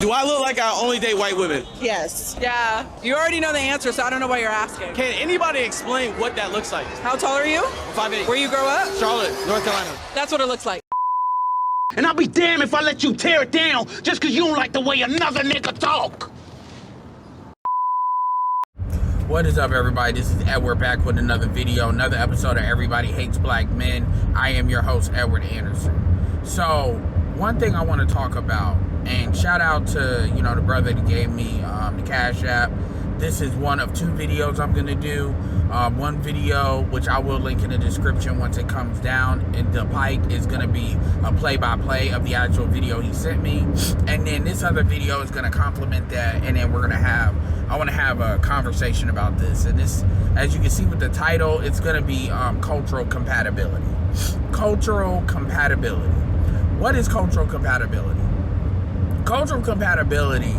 Do I look like I only date white women? Yes. Yeah, you already know the answer, so I don't know why you're asking. Can anybody explain what that looks like? How tall are you? 5'8". Where you grow up? Charlotte, North Carolina. That's what it looks like. And I'll be damned if I let you tear it down just because you don't like the way another nigga talk. What is up, everybody? This is Edward back with another video, another episode of Everybody Hates Black Men. I am your host, Edward Anderson. So, one thing I want to talk about, and shout out to, the brother that gave me the Cash App. This is one of two videos I'm going to do. One video, which I will link in the description once it comes down, and the pike is going to be a play-by-play of the actual video he sent me. And then this other video is going to complement that, and then I want to have a conversation about this. And this, as you can see with the title, it's going to be cultural compatibility. Cultural compatibility. What is cultural compatibility? Cultural compatibility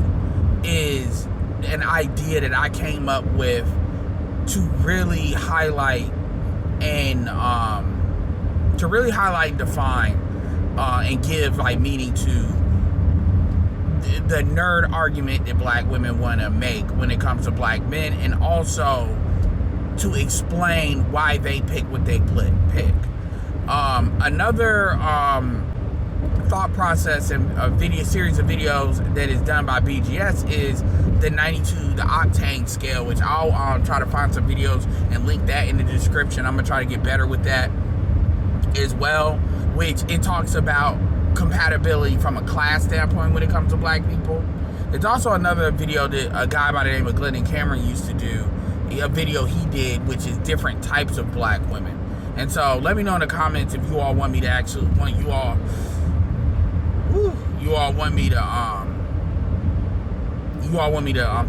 is an idea that I came up with to really highlight and define and give meaning to the nerd argument that black women want to make when it comes to black men, and also to explain why they pick what they pick. Another thought process and a series of videos that is done by BGS is the 92, the octane scale, which I'll try to find some videos and link that in the description. I'm gonna try to get better with that as well, which it talks about compatibility from a class standpoint when it comes to black people. It's also another video that a guy by the name of Glenn Cameron used to do, a video he did, which is different types of black women. And so let me know in the comments if you all want me to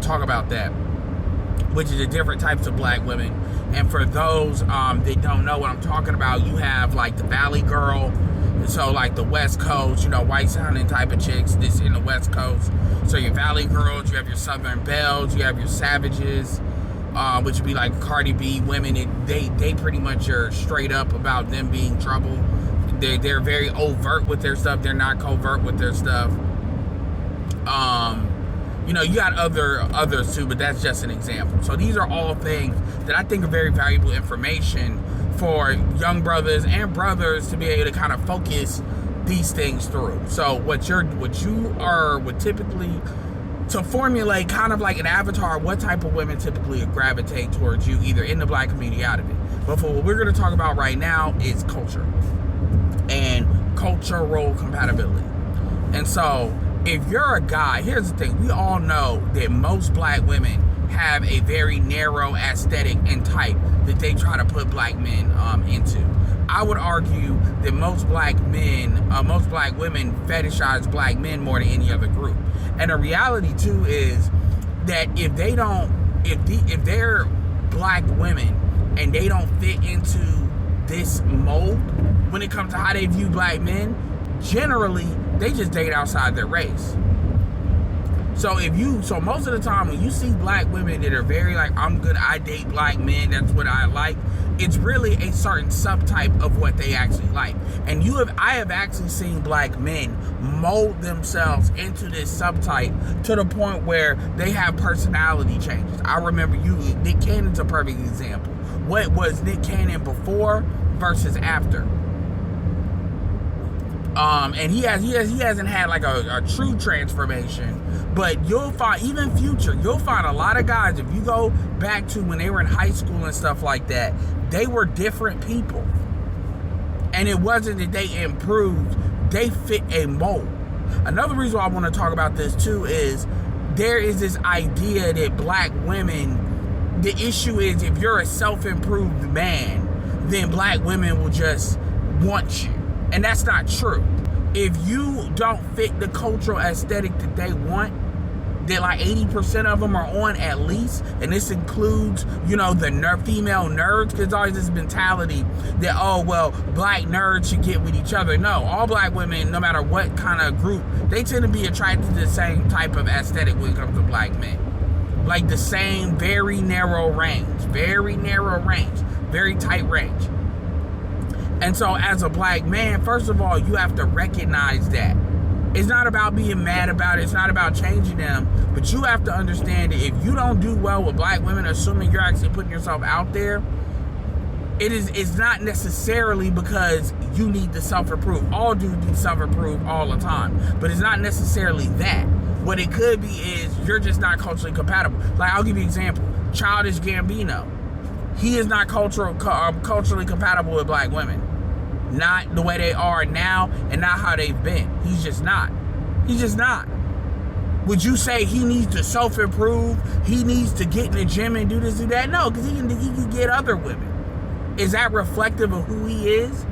talk about that, which is the different types of black women. And for those that don't know what I'm talking about, you have like the Valley Girl, so like the West Coast, white sounding type of chicks this in the West Coast. So your Valley Girls, you have your Southern Belles, you have your Savages, which would be like Cardi B women. They pretty much are straight up about them being trouble. They're very overt with their stuff. They're not covert with their stuff. You got others too, but that's just an example. So these are all things that I think are very valuable information for young brothers and brothers to be able to kind of focus these things through. So what you would typically to formulate kind of like an avatar, what type of women typically gravitate towards you, either in the black community, out of it. But for what we're going to talk about right now is culture and cultural compatibility. And so if you're a guy, here's the thing. We all know that most black women have a very narrow aesthetic and type that they try to put black men into. I would argue that most black women fetishize black men more than any other group. And the reality too is that if they're black women and they don't fit into this mold when it comes to how they view black men, generally they just date outside their race. So most of the time when you see black women that are very like, I'm good, I date black men, that's what I like, it's really a certain subtype of what they actually like. And I have actually seen black men mold themselves into this subtype to the point where they have personality changes. I remember Nick Cannon's a perfect example. What was Nick Cannon before versus after? And he hasn't had like a true transformation, but you'll find, even Future, you'll find a lot of guys, if you go back to when they were in high school and stuff like that, they were different people. And it wasn't that they improved, they fit a mold. Another reason why I want to talk about this too is there is this idea that black women, the issue is if you're a self-improved man, then black women will just want you. And that's not true. If you don't fit the cultural aesthetic that they want, that like 80% of them are on at least, and this includes, the female nerds, because there's always this mentality that, oh, well, black nerds should get with each other. No, all black women, no matter what kind of group, they tend to be attracted to the same type of aesthetic when it comes to black men. Like the same very narrow range, very tight range. And so as a black man, first of all, you have to recognize that. It's not about being mad about it. It's not about changing them. But you have to understand that if you don't do well with black women, assuming you're actually putting yourself out there, it's not necessarily because you need to self-improve. All dudes need to self-improve all the time. But it's not necessarily that. What it could be is you're just not culturally compatible. Like, I'll give you an example. Childish Gambino. He is not culturally compatible with black women. Not the way they are now and not how they've been. He's just not. He's just not. Would you say he needs to self-improve? He needs to get in the gym and do this, do that? No, because he can get other women. Is that reflective of who he is?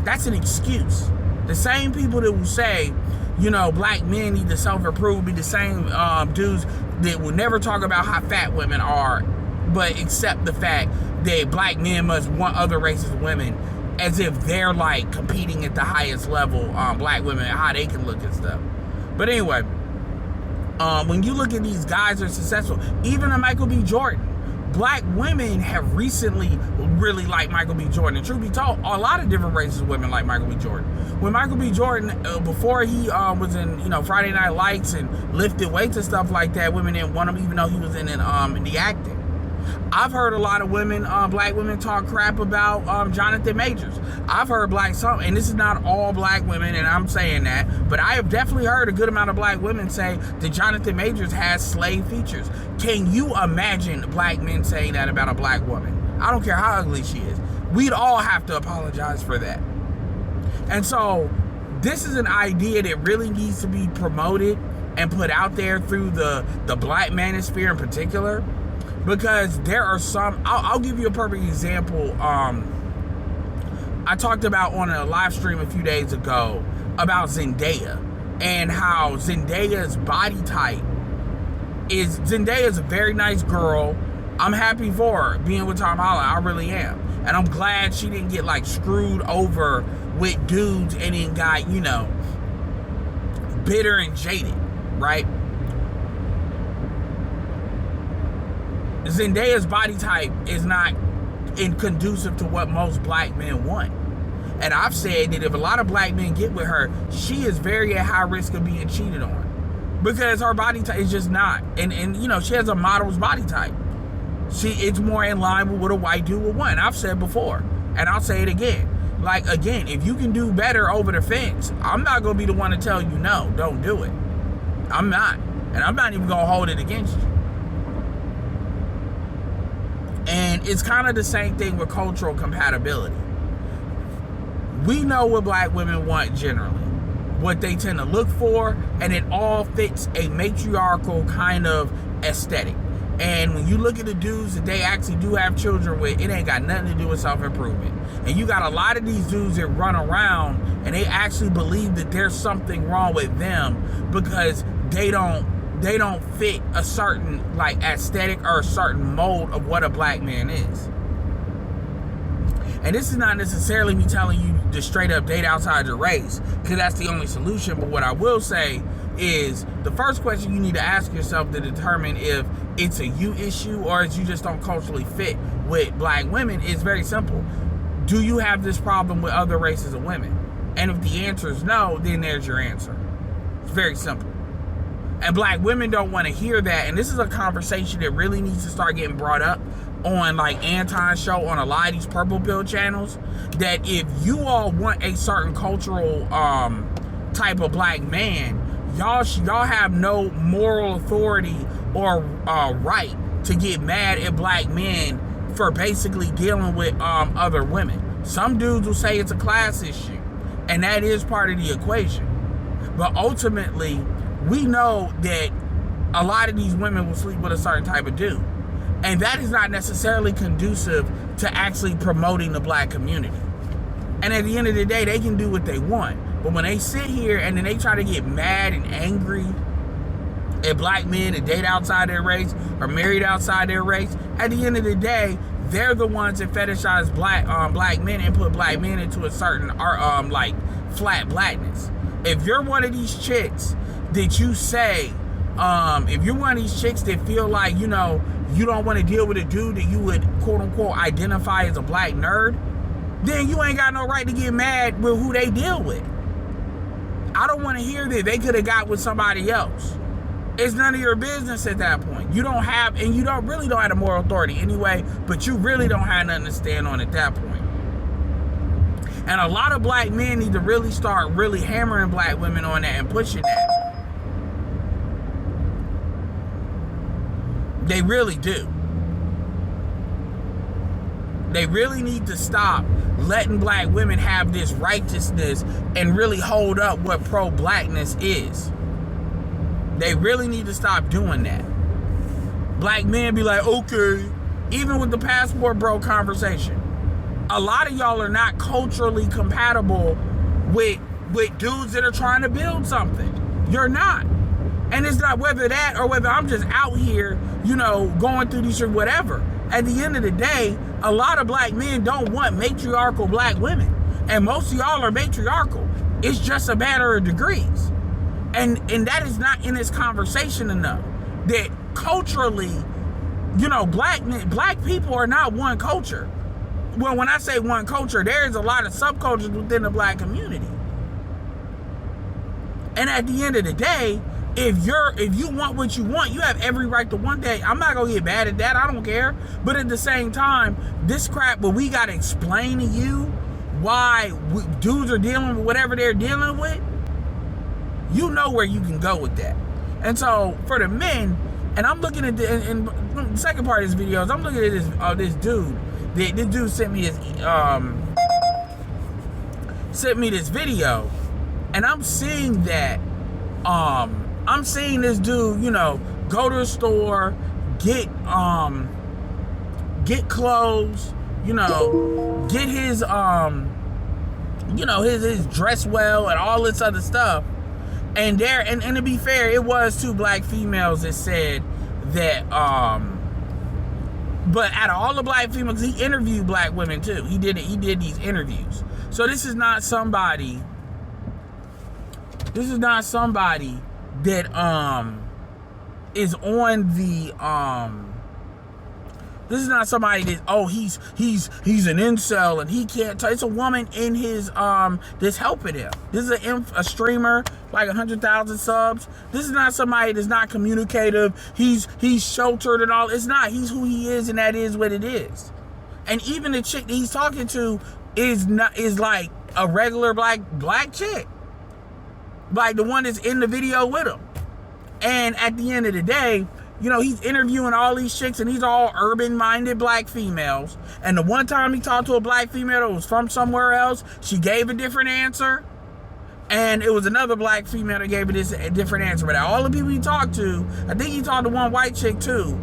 That's an excuse. The same people that will say, you know, black men need to self-improve be the same dudes that will never talk about how fat women are, but accept the fact that black men must want other races of women as if they're like competing at the highest level, black women, how they can look and stuff. But anyway, when you look at these guys that are successful, even a Michael B. Jordan, black women have recently really liked Michael B. Jordan. And truth be told, a lot of different races of women like Michael B. Jordan. When Michael B. Jordan, before he was in, you know, Friday Night Lights and lifted weights and stuff like that, women didn't want him, even though he was in the acting. I've heard a lot of women, black women, talk crap about Jonathan Majors. I've heard and this is not all black women, and I'm saying that, but I have definitely heard a good amount of black women say that Jonathan Majors has slave features. Can you imagine black men saying that about a black woman? I don't care how ugly she is. We'd all have to apologize for that. And so this is an idea that really needs to be promoted and put out there through the black manosphere in particular. Because there are some, I'll give you a perfect example. I talked about on a live stream a few days ago about Zendaya and how Zendaya's body type is, Zendaya's a very nice girl. I'm happy for her being with Tom Holland. I really am. And I'm glad she didn't get like screwed over with dudes and then got, you know, bitter and jaded, right? Zendaya's body type is not conducive to what most black men want. And I've said that if a lot of black men get with her, she is very at high risk of being cheated on. Because her body type is just not. And you know, she has a model's body type. It's more in line with what a white dude would want. I've said before, and I'll say it again. Like, again, if you can do better over the fence, I'm not going to be the one to tell you, no, don't do it. I'm not. And I'm not even going to hold it against you. And it's kind of the same thing with cultural compatibility. We know what black women want generally, what they tend to look for, and it all fits a matriarchal kind of aesthetic. And when you look at the dudes that they actually do have children with, it ain't got nothing to do with self-improvement. And you got a lot of these dudes that run around and they actually believe that there's something wrong with them because they don't fit a certain like aesthetic or a certain mold of what a black man is. And this is not necessarily me telling you to straight up date outside your race, because that's the only solution. But what I will say is the first question you need to ask yourself to determine if it's a you issue or if you just don't culturally fit with black women is very simple. Do you have this problem with other races of women? And if the answer is no, then there's your answer. It's very simple. And black women don't want to hear that. And this is a conversation that really needs to start getting brought up on like Anton's show, on a lot of these purple pill channels, that if you all want a certain cultural type of black man, y'all have no moral authority or right to get mad at black men for basically dealing with other women. Some dudes will say it's a class issue, and that is part of the equation. But ultimately, we know that a lot of these women will sleep with a certain type of dude. And that is not necessarily conducive to actually promoting the black community. And at the end of the day, they can do what they want. But when they sit here and then they try to get mad and angry at black men that date outside their race or married outside their race, at the end of the day, they're the ones that fetishize black men and put black men into a certain like flat blackness. If you're one of these chicks that you say, if you're one of these chicks that feel like, you know, you don't want to deal with a dude that you would quote unquote identify as a black nerd, then you ain't got no right to get mad with who they deal with. I don't want to hear that they could have got with somebody else. It's none of your business at that point. You don't have, and you don't really don't have the moral authority anyway, but you really don't have nothing to stand on at that point. And a lot of black men need to really start really hammering black women on that and pushing that. They really do. They really need to stop letting black women have this righteousness and really hold up what pro-blackness is. They really need to stop doing that. Black men be like, okay, even with the passport bro conversation, a lot of y'all are not culturally compatible with dudes that are trying to build something. You're not. And it's not whether that or whether I'm just out here, you know, going through these or whatever. At the end of the day, a lot of black men don't want matriarchal black women. And most of y'all are matriarchal. It's just a matter of degrees. And that is not in this conversation enough. That culturally, you know, black people are not one culture. Well, when I say one culture, there's a lot of subcultures within the black community. And at the end of the day, if you want what you want, you have every right to want that. I'm not gonna get mad at that. I don't care. But at the same time, this crap where we gotta explain to you why dudes are dealing with whatever they're dealing with, you know where you can go with that. And so for the men, and I'm looking at the second part of this video, is I'm looking at this dude. This dude sent me this video, and I'm seeing that I'm seeing this dude, you know, go to the store, get clothes, you know, get his you know, his dress well and all this other stuff. And to be fair, it was 2 black females that said that but out of all the black females, he interviewed black women too. He did these interviews. So this is not somebody that is on the this is not somebody that, oh, he's an incel and he can't tell. It's a woman in his that's helping him. This is a streamer, like 100,000 subs. This is not somebody that's not communicative. He's sheltered and all. It's not. He's who he is, and that is what it is. And even the chick that he's talking to is like a regular black chick, like the one that's in the video with him. And at the end of the day, you know, he's interviewing all these chicks, and these are all urban-minded black females. And the one time he talked to a black female that was from somewhere else, she gave a different answer. And it was another black female that gave a different answer. But all the people he talked to, I think he talked to one white chick too,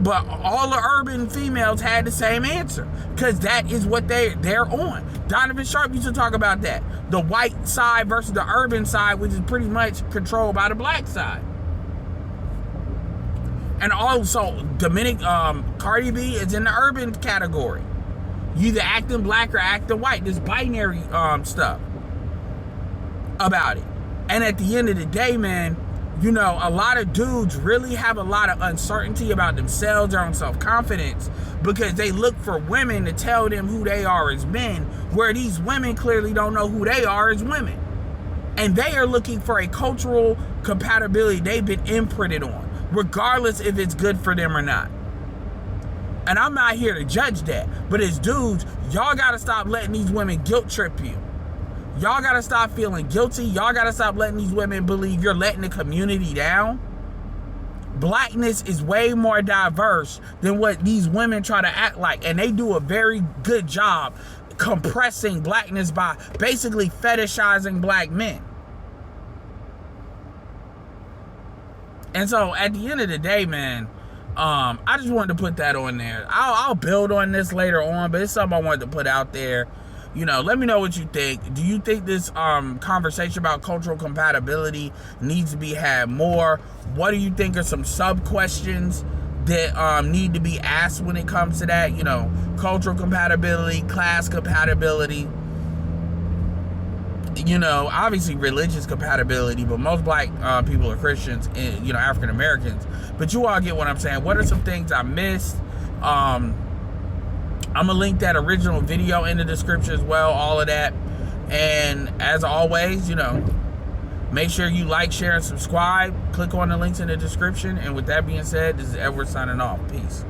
but all the urban females had the same answer, because that is what they're on. Donovan Sharp used to talk about that. The white side versus the urban side, which is pretty much controlled by the black side. And also, Cardi B is in the urban category. You either acting black or acting white. This binary stuff about it. And at the end of the day, man, you know, a lot of dudes really have a lot of uncertainty about themselves, their own self-confidence, because they look for women to tell them who they are as men, where these women clearly don't know who they are as women. And they are looking for a cultural compatibility they've been imprinted on, regardless if it's good for them or not. And I'm not here to judge that, but as dudes, y'all gotta stop letting these women guilt trip you. Y'all gotta stop feeling guilty. Y'all gotta stop letting these women believe you're letting the community down. Blackness is way more diverse than what these women try to act like, and they do a very good job compressing blackness by basically fetishizing black men. And so at the end of the day, man, I just wanted to put that on there. I'll build on this later on, but it's something I wanted to put out there. You know, let me know what you think. Do you think this conversation about cultural compatibility needs to be had more? What do you think are some sub-questions that need to be asked when it comes to that? You know, cultural compatibility, class compatibility. You know, obviously religious compatibility, but most black people are Christians, and, you know, African Americans. But you all get what I'm saying. What are some things I missed? I'm gonna link that original video in the description as well, all of that. And as always, you know, Make sure you like, share, and subscribe. Click on the links in the description. And with that being said, this is Edward signing off. Peace.